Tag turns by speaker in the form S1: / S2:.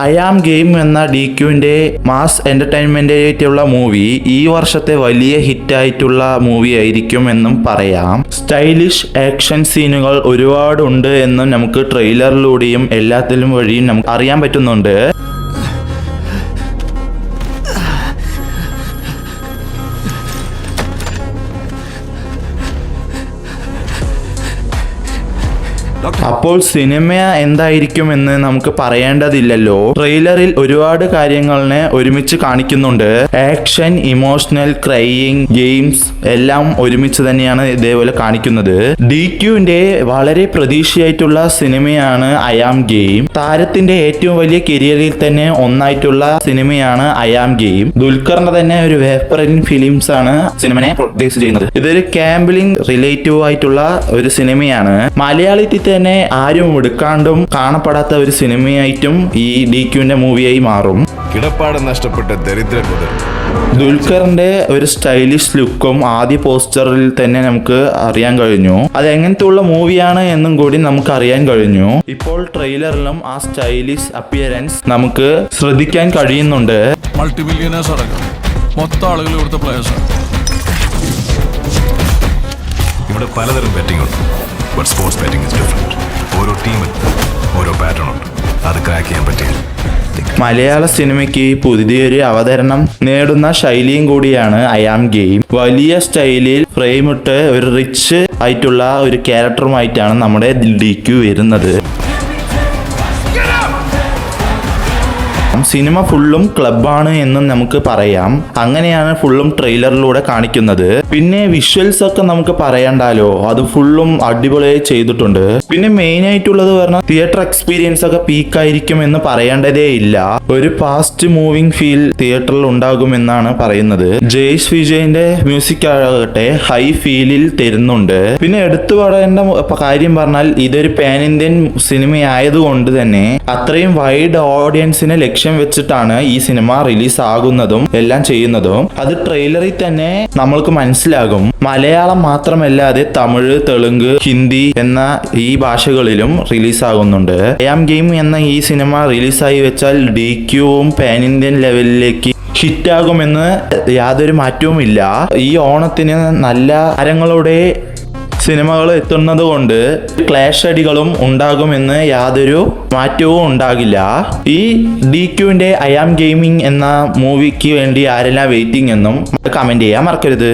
S1: I am game എന്ന DQന്റെ mass entertainment ആയിട്ടുള്ള movie ഈ വർഷത്തെ വലിയ ഹിറ്റായിട്ടുള്ള മൂവി ആയിരിക്കും എന്നും പറയാം. സ്റ്റൈലിഷ് ആക്ഷൻ സീനുകൾ ഒരുപാടുണ്ട് എന്നും നമുക്ക് ട്രെയിലറിലൂടെയും എല്ലാത്തിലും വഴിയും നമുക്ക് അറിയാൻ പറ്റുന്നുണ്ട്. അപ്പോൾ സിനിമ എന്തായിരിക്കുമെന്ന് നമുക്ക് പറയേണ്ടതില്ലല്ലോ. ട്രെയിലറിൽ ഒരുപാട് കാര്യങ്ങളെ ഒരുമിച്ച് കാണിക്കുന്നുണ്ട്. ആക്ഷൻ, ഇമോഷണൽ, ക്രൈയിങ്, ഗെയിംസ് എല്ലാം ഒരുമിച്ച് തന്നെയാണ് ഇതേപോലെ കാണിക്കുന്നത്. DQന്റെ വളരെ പ്രതീക്ഷയായിട്ടുള്ള സിനിമയാണ് ഐ ആം ഗെയിം. താരത്തിന്റെ ഏറ്റവും വലിയ കരിയറിൽ തന്നെ ഒന്നായിട്ടുള്ള സിനിമയാണ് ഐ ആം ഗെയിം. ദുൽഖറിന്റെ തന്നെ ഒരു വേപ്പറിംഗ് ഫിലിംസ് ആണ് സിനിമയെ പ്രൊഡ്യൂസ് ചെയ്യുന്നത്. ഇതൊരു ക്യാമ്പിളിംഗ് റിലേറ്റീവ് ആയിട്ടുള്ള ഒരു സിനിമയാണ്. മലയാളത്തിൽ തന്നെ ആരും എടുക്കാണ്ടും കാണപ്പെടാത്ത ഒരു സിനിമയായിട്ടും ഈ DQന്റെ മൂവിയായി മാറും.
S2: കിടപ്പാടം നഷ്ടപ്പെട്ട ദരിദ്രൻ മുതൽ
S1: ദുൽഖറിന്റെ ഒരു സ്റ്റൈലിഷ് ലുക്കും ആദ്യ പോസ്റ്ററിൽ തന്നെ നമുക്ക് അറിയാൻ കഴിഞ്ഞു. അത് എങ്ങനത്തെ ഉള്ള മൂവിയാണ് എന്നും കൂടി നമുക്ക് അറിയാൻ കഴിഞ്ഞു. ഇപ്പോൾ ട്രെയിലറിലും ആ സ്റ്റൈലിഷ് അപ്പിയറൻസ് നമുക്ക് ശ്രദ്ധിക്കാൻ കഴിയുന്നുണ്ട്.
S3: മൾട്ടിമില്യനേഴ്സ് അടക്കം മൊത്തം ആളുകൾ ഇവിടുത്തെ പ്ലേയേഴ്സാണ്.
S2: ഇവിടെ പലതരം ബെറ്റിംഗ് ഉണ്ട്. But sports betting is different. ഓരോ ടീമിനും ഓരോ പാറ്റേൺ ഉണ്ട്. അത് ക്രാക്ക് ചെയ്യാൻ പറ്റില്ല.
S1: മലയാള സിനിമയ്ക്ക് പുതിയൊരു അവതരണം നേടുന്ന ശൈലിയും കൂടിയാണ് ഐ ആം ഗെയിം. വലിയ സ്റ്റൈലിൽ ഫ്രെയിമിട്ട് ഒരു റിച്ച് ആയിട്ടുള്ള ഒരു ക്യാരക്ടറുമായിട്ടാണ് നമ്മുടെ DQ വരുന്നത്. സിനിമ ഫുള്ളും ക്ലബാണ് എന്നും നമുക്ക് പറയാം. അങ്ങനെയാണ് ഫുള്ളും ട്രെയിലറിലൂടെ കാണിക്കുന്നത്. പിന്നെ വിഷ്വൽസ് ഒക്കെ നമുക്ക് പറയണ്ടാലോ, അത് ഫുള്ളും അടിപൊളിയായി ചെയ്തിട്ടുണ്ട്. പിന്നെ മെയിൻ ആയിട്ടുള്ളത് പറഞ്ഞാൽ തിയേറ്റർ എക്സ്പീരിയൻസ് ഒക്കെ പീക്കായിരിക്കും എന്ന് പറയേണ്ടതേ ഇല്ല. ഒരു ഫാസ്റ്റ് മൂവിംഗ് ഫീൽ തിയേറ്ററിൽ ഉണ്ടാകുമെന്നാണ് പറയുന്നത്. ജയ്സ് വിജയന്റെ മ്യൂസിക് ആകട്ടെ ഹൈ ഫീലിൽ തരുന്നുണ്ട്. പിന്നെ എടുത്തു പറയേണ്ട കാര്യം പറഞ്ഞാൽ ഇതൊരു പാൻ ഇന്ത്യൻ സിനിമയായതുകൊണ്ട് തന്നെ അത്രയും വൈഡ് ഓഡിയൻസിനെ ലക്ഷ്യം വെച്ചിട്ടാണ് ഈ സിനിമ റിലീസ് ആകുന്നതും എല്ലാം ചെയ്യുന്നതും. അത് ട്രെയിലറിൽ തന്നെ നമ്മൾക്ക് മനസ്സിലാകും. മലയാളം മാത്രമല്ലാതെ തമിഴ്, തെലുങ്ക്, ഹിന്ദി എന്ന ഈ ഭാഷകളിലും റിലീസ് ആകുന്നുണ്ട്. ഐ ആം ഗെയിം എന്ന ഈ സിനിമ റിലീസായി വെച്ചാൽ DQവും പാൻ ഇന്ത്യൻ ലെവലിലേക്ക് ഹിറ്റാകുമെന്ന് യാതൊരു മാറ്റവുമില്ല. ഈ ഓണത്തിന് നല്ല താരങ്ങളുടെ സിനിമകൾ എത്തുന്നത് കൊണ്ട് ക്ലാഷ് അടികളും ഉണ്ടാകുമെന്ന് യാതൊരു മാറ്റവും ഉണ്ടാകില്ല. ഈ DQന്റെ ഐ ആം ഗെയിമിംഗ് എന്ന മൂവിക്ക് വേണ്ടി ആരെല്ലാം വെയിറ്റിംഗ് എന്നും കമന്റ് ചെയ്യാൻ മറക്കരുത്.